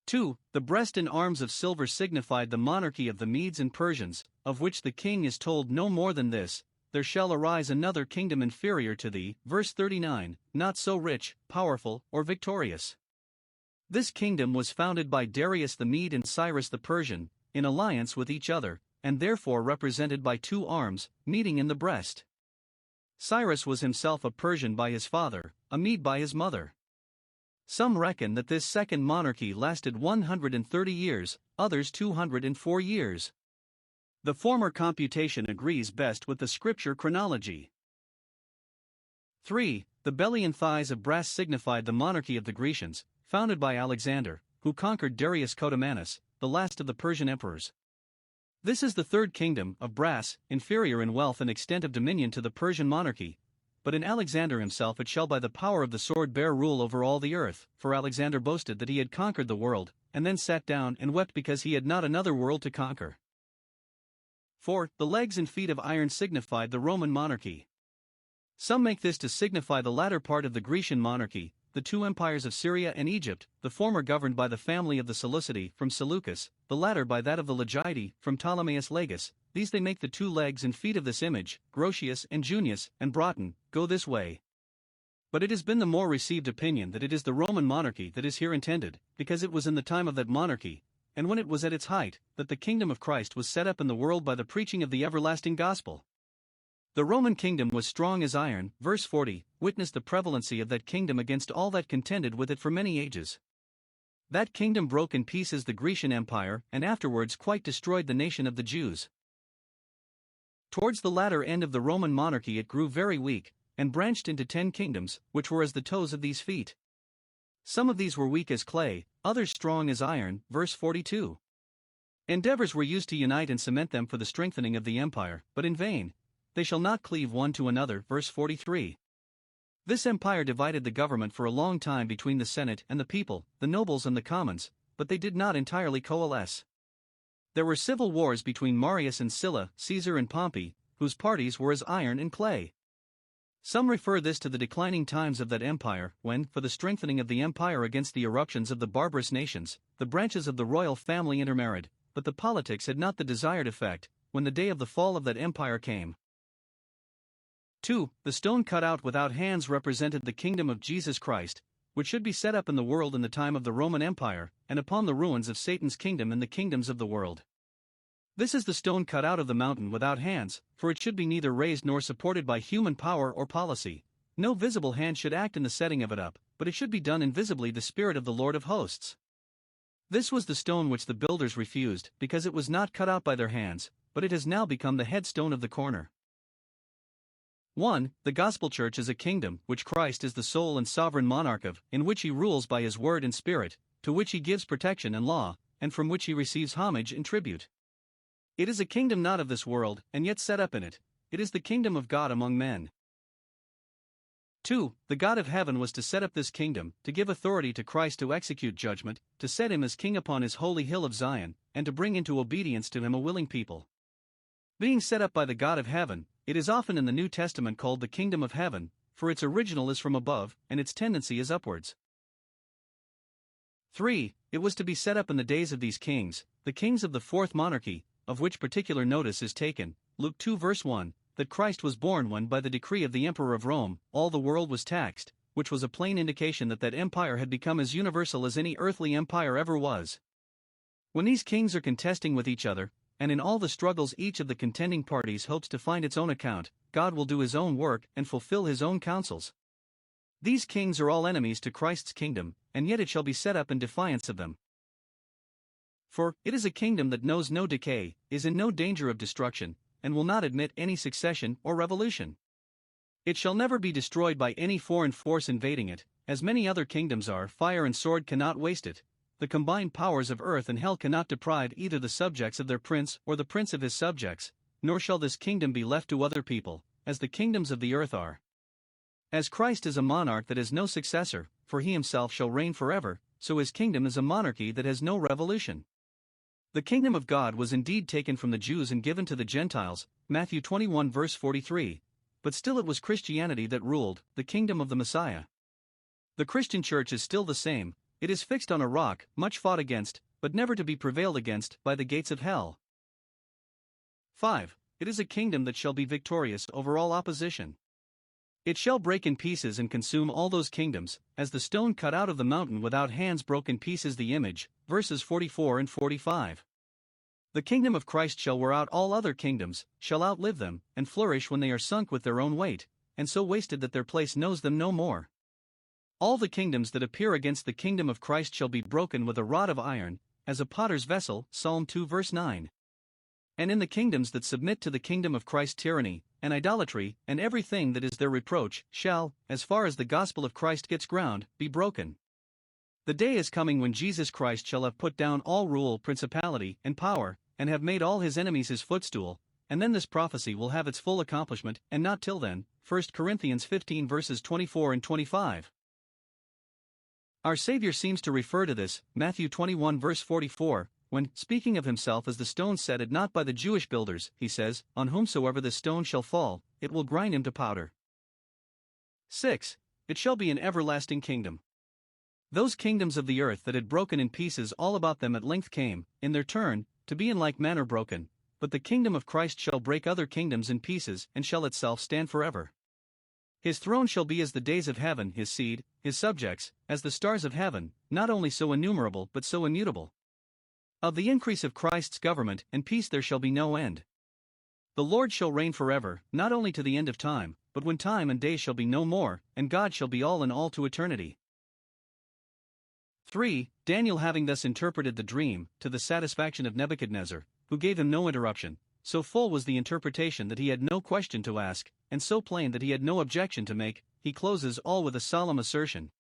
2. The breast and arms of silver signified the monarchy of the Medes and Persians, of which the king is told no more than this, there shall arise another kingdom inferior to thee, verse 39, not so rich, powerful, or victorious. This kingdom was founded by Darius the Mede and Cyrus the Persian, in alliance with each other, and therefore represented by two arms, meeting in the breast. Cyrus was himself a Persian by his father, a Mede by his mother. Some reckon that this second monarchy lasted 130 years, others 204 years. The former computation agrees best with the scripture chronology. 3. The belly and thighs of brass signified the monarchy of the Grecians, founded by Alexander, who conquered Darius Codomanus, the last of the Persian emperors. This is the third kingdom, of brass, inferior in wealth and extent of dominion to the Persian monarchy, but in Alexander himself it shall by the power of the sword bear rule over all the earth, for Alexander boasted that he had conquered the world, and then sat down and wept because he had not another world to conquer. 4. The legs and feet of iron signified the Roman monarchy. Some make this to signify the latter part of the Grecian monarchy, the two empires of Syria and Egypt, the former governed by the family of the Seleucidae from Seleucus, the latter by that of the Lagidae from Ptolemais Lagus. These they make the two legs and feet of this image, Grotius and Junius, and Broughton, go this way. But it has been the more received opinion that it is the Roman monarchy that is here intended, because it was in the time of that monarchy, and when it was at its height, that the kingdom of Christ was set up in the world by the preaching of the everlasting gospel. The Roman kingdom was strong as iron, verse 40, witness the prevalency of that kingdom against all that contended with it for many ages. That kingdom broke in pieces the Grecian Empire and afterwards quite destroyed the nation of the Jews. Towards the latter end of the Roman monarchy it grew very weak, and branched into 10 kingdoms, which were as the toes of these feet. Some of these were weak as clay, others strong as iron, verse 42. Endeavors were used to unite and cement them for the strengthening of the empire, but in vain. They shall not cleave one to another, verse 43. This empire divided the government for a long time between the Senate and the people, the nobles and the commons, but they did not entirely coalesce. There were civil wars between Marius and Sylla, Caesar and Pompey, whose parties were as iron and clay. Some refer this to the declining times of that empire, when, for the strengthening of the empire against the eruptions of the barbarous nations, the branches of the royal family intermarried, but the politics had not the desired effect, when the day of the fall of that empire came. 2. The stone cut out without hands represented the kingdom of Jesus Christ, which should be set up in the world in the time of the Roman Empire, and upon the ruins of Satan's kingdom and the kingdoms of the world. This is the stone cut out of the mountain without hands, for it should be neither raised nor supported by human power or policy. No visible hand should act in the setting of it up, but it should be done invisibly the Spirit of the Lord of hosts. This was the stone which the builders refused, because it was not cut out by their hands, but it has now become the headstone of the corner. 1. The Gospel Church is a kingdom, which Christ is the sole and sovereign monarch of, in which he rules by his word and spirit, to which he gives protection and law, and from which he receives homage and tribute. It is a kingdom not of this world, and yet set up in it. It is the kingdom of God among men. 2. The God of heaven was to set up this kingdom, to give authority to Christ to execute judgment, to set him as king upon his holy hill of Zion, and to bring into obedience to him a willing people. Being set up by the God of heaven, it is often in the New Testament called the kingdom of heaven, for its original is from above, and its tendency is upwards. 3. It was to be set up in the days of these kings, the kings of the fourth monarchy, of which particular notice is taken, Luke 2 verse 1, that Christ was born when by the decree of the Emperor of Rome, all the world was taxed, which was a plain indication that that empire had become as universal as any earthly empire ever was. When these kings are contesting with each other, and in all the struggles each of the contending parties hopes to find its own account, God will do his own work and fulfill his own counsels. These kings are all enemies to Christ's kingdom, and yet it shall be set up in defiance of them. For it is a kingdom that knows no decay, is in no danger of destruction, and will not admit any succession or revolution. It shall never be destroyed by any foreign force invading it, as many other kingdoms are. Fire and sword cannot waste it. The combined powers of earth and hell cannot deprive either the subjects of their prince or the prince of his subjects, nor shall this kingdom be left to other people, as the kingdoms of the earth are. As Christ is a monarch that has no successor, for he himself shall reign forever, so his kingdom is a monarchy that has no revolution. The kingdom of God was indeed taken from the Jews and given to the Gentiles, Matthew 21 verse 43, but still it was Christianity that ruled, the kingdom of the Messiah. The Christian church is still the same. It is fixed on a rock, much fought against, but never to be prevailed against, by the gates of hell. 5. It is a kingdom that shall be victorious over all opposition. It shall break in pieces and consume all those kingdoms, as the stone cut out of the mountain without hands broke in pieces the image, verses 44 and 45. The kingdom of Christ shall wear out all other kingdoms, shall outlive them, and flourish when they are sunk with their own weight, and so wasted that their place knows them no more. All the kingdoms that appear against the kingdom of Christ shall be broken with a rod of iron, as a potter's vessel, Psalm 2 verse 9. And in the kingdoms that submit to the kingdom of Christ's tyranny, and idolatry, and everything that is their reproach, shall, as far as the gospel of Christ gets ground, be broken. The day is coming when Jesus Christ shall have put down all rule, principality, and power, and have made all his enemies his footstool, and then this prophecy will have its full accomplishment, and not till then. 1 Corinthians 15 verses 24 and 25. Our Savior seems to refer to this, Matthew 21 verse 44, when, speaking of himself as the stone set at naught by the Jewish builders, he says, "On whomsoever this stone shall fall, it will grind him to powder." 6. It shall be an everlasting kingdom. Those kingdoms of the earth that had broken in pieces all about them at length came, in their turn, to be in like manner broken, but the kingdom of Christ shall break other kingdoms in pieces and shall itself stand forever. His throne shall be as the days of heaven, his seed, his subjects, as the stars of heaven, not only so innumerable but so immutable. Of the increase of Christ's government and peace there shall be no end. The Lord shall reign forever, not only to the end of time, but when time and day shall be no more, and God shall be all in all to eternity. 3. Daniel, having thus interpreted the dream, to the satisfaction of Nebuchadnezzar, who gave him no interruption, so full was the interpretation that he had no question to ask, and so plain that he had no objection to make, he closes all with a solemn assertion.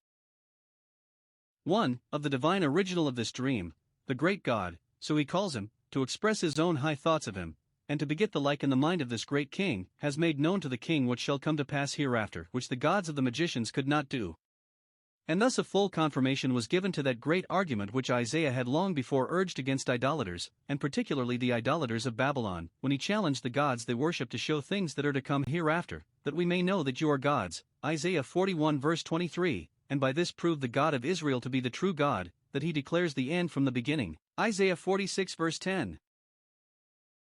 1. Of the divine original of this dream, the great God, so he calls him, to express his own high thoughts of him, and to beget the like in the mind of this great king, has made known to the king what shall come to pass hereafter, which the gods of the magicians could not do. And thus a full confirmation was given to that great argument which Isaiah had long before urged against idolaters, and particularly the idolaters of Babylon, when he challenged the gods they worship to show things that are to come hereafter, that we may know that you are gods, Isaiah 41 verse 23, and by this prove the God of Israel to be the true God, that he declares the end from the beginning, Isaiah 46 verse 10.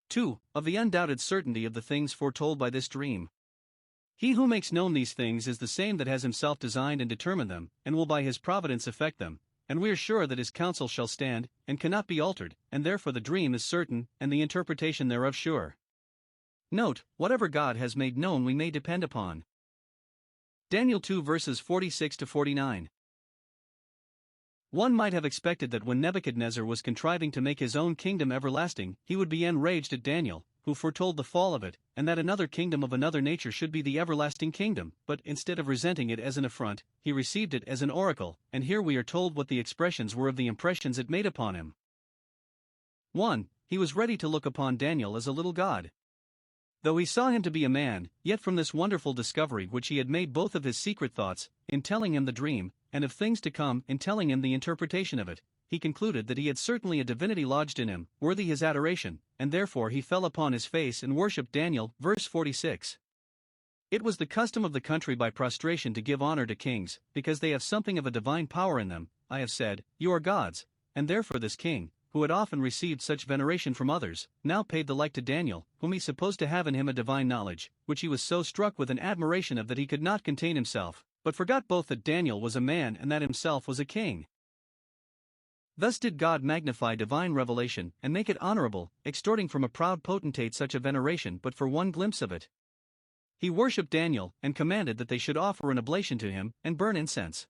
2. Of the undoubted certainty of the things foretold by this dream. He who makes known these things is the same that has himself designed and determined them, and will by his providence effect them, and we are sure that his counsel shall stand, and cannot be altered, and therefore the dream is certain, and the interpretation thereof sure. Note, whatever God has made known we may depend upon. Daniel 2 verses 46 to 49. One might have expected that when Nebuchadnezzar was contriving to make his own kingdom everlasting, he would be enraged at Daniel, who foretold the fall of it, and that another kingdom of another nature should be the everlasting kingdom, but instead of resenting it as an affront, he received it as an oracle, and here we are told what the expressions were of the impressions it made upon him. 1. He was ready to look upon Daniel as a little god. Though he saw him to be a man, yet from this wonderful discovery which he had made both of his secret thoughts, in telling him the dream, and of things to come, in telling him the interpretation of it, he concluded that he had certainly a divinity lodged in him, worthy his adoration, and therefore he fell upon his face and worshipped Daniel, verse 46. It was the custom of the country by prostration to give honor to kings, because they have something of a divine power in them. I have said, you are gods, and therefore this king, who had often received such veneration from others, now paid the like to Daniel, whom he supposed to have in him a divine knowledge, which he was so struck with an admiration of that he could not contain himself, but forgot both that Daniel was a man and that himself was a king. Thus did God magnify divine revelation and make it honorable, extorting from a proud potentate such a veneration but for one glimpse of it. He worshipped Daniel, and commanded that they should offer an oblation to him, and burn incense.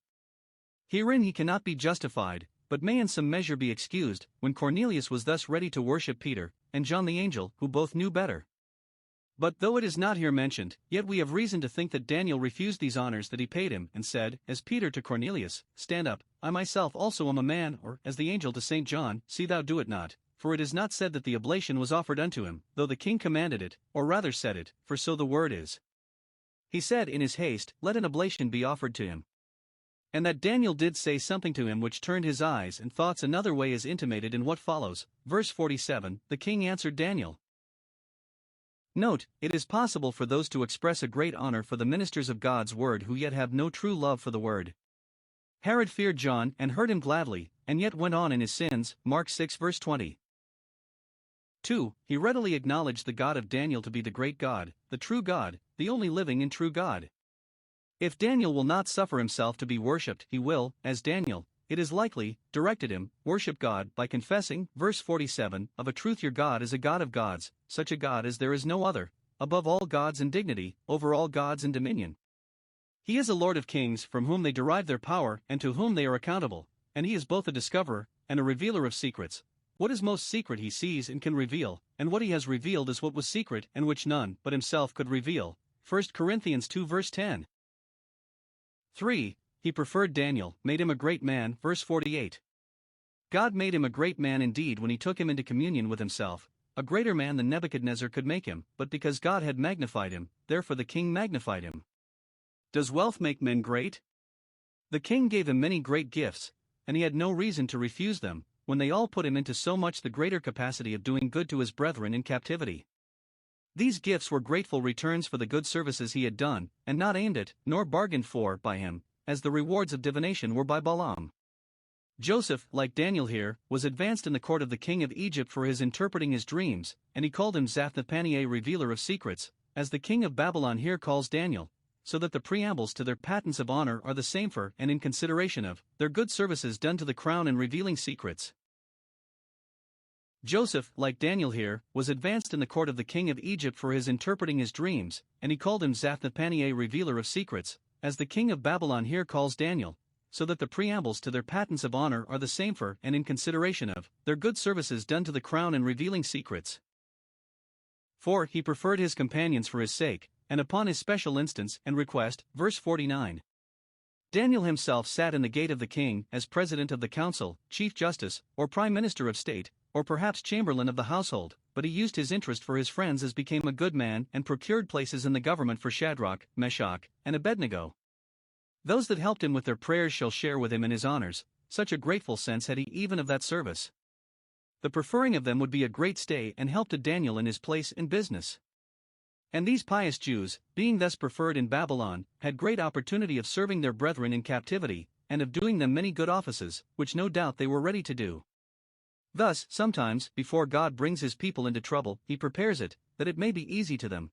Herein he cannot be justified, but may in some measure be excused, when Cornelius was thus ready to worship Peter, and John the angel, who both knew better. But though it is not here mentioned, yet we have reason to think that Daniel refused these honors that he paid him, and said, as Peter to Cornelius, Stand up, I myself also am a man, or, as the angel to St. John, See thou do it not, for it is not said that the oblation was offered unto him, though the king commanded it, or rather said it, for so the word is. He said in his haste, Let an oblation be offered to him. And that Daniel did say something to him which turned his eyes and thoughts another way is intimated in what follows, verse 47, the king answered Daniel. Note, it is possible for those to express a great honor for the ministers of God's word who yet have no true love for the word. Herod feared John and heard him gladly, and yet went on in his sins, Mark 6 verse 20. 2. He readily acknowledged the God of Daniel to be the great God, the true God, the only living and true God. If Daniel will not suffer himself to be worshipped, he will, as Daniel, it is likely, directed him, worship God by confessing, verse 47, of a truth your God is a God of gods, such a God as there is no other, above all gods in dignity, over all gods in dominion. He is a Lord of kings from whom they derive their power and to whom they are accountable, and he is both a discoverer and a revealer of secrets. What is most secret he sees and can reveal, and what he has revealed is what was secret and which none but himself could reveal. 1 Corinthians 2 verse 10. 3. He preferred Daniel, made him a great man, verse 48. God made him a great man indeed when he took him into communion with himself, a greater man than Nebuchadnezzar could make him, but because God had magnified him, therefore the king magnified him. Does wealth make men great? The king gave him many great gifts, and he had no reason to refuse them, when they all put him into so much the greater capacity of doing good to his brethren in captivity. These gifts were grateful returns for the good services he had done, and not aimed at, nor bargained for, by him, as the rewards of divination were by Balaam. Joseph, like Daniel here, was advanced in the court of the king of Egypt for his interpreting his dreams, and he called him Zaphnath-Paneah, revealer of secrets, as the king of Babylon here calls Daniel, so that the preambles to their patents of honor are the same for and in consideration of their good services done to the crown in revealing secrets. Joseph, like Daniel here, was advanced in the court of the king of Egypt for his interpreting his dreams, and he called him Zaphnath-paneah, revealer of secrets, as the king of Babylon here calls Daniel, so that the preambles to their patents of honor are the same for and in consideration of their good services done to the crown in revealing secrets. 4. He preferred his companions for his sake, and upon his special instance and request, verse 49. Daniel himself sat in the gate of the king as president of the council, chief justice, or prime minister of state, or perhaps chamberlain of the household, but he used his interest for his friends as became a good man and procured places in the government for Shadrach, Meshach, and Abednego. Those that helped him with their prayers shall share with him in his honors, such a grateful sense had he even of that service. The preferring of them would be a great stay and help to Daniel in his place in business. And these pious Jews, being thus preferred in Babylon, had great opportunity of serving their brethren in captivity, and of doing them many good offices, which no doubt they were ready to do. Thus, sometimes, before God brings his people into trouble, he prepares it, that it may be easy to them.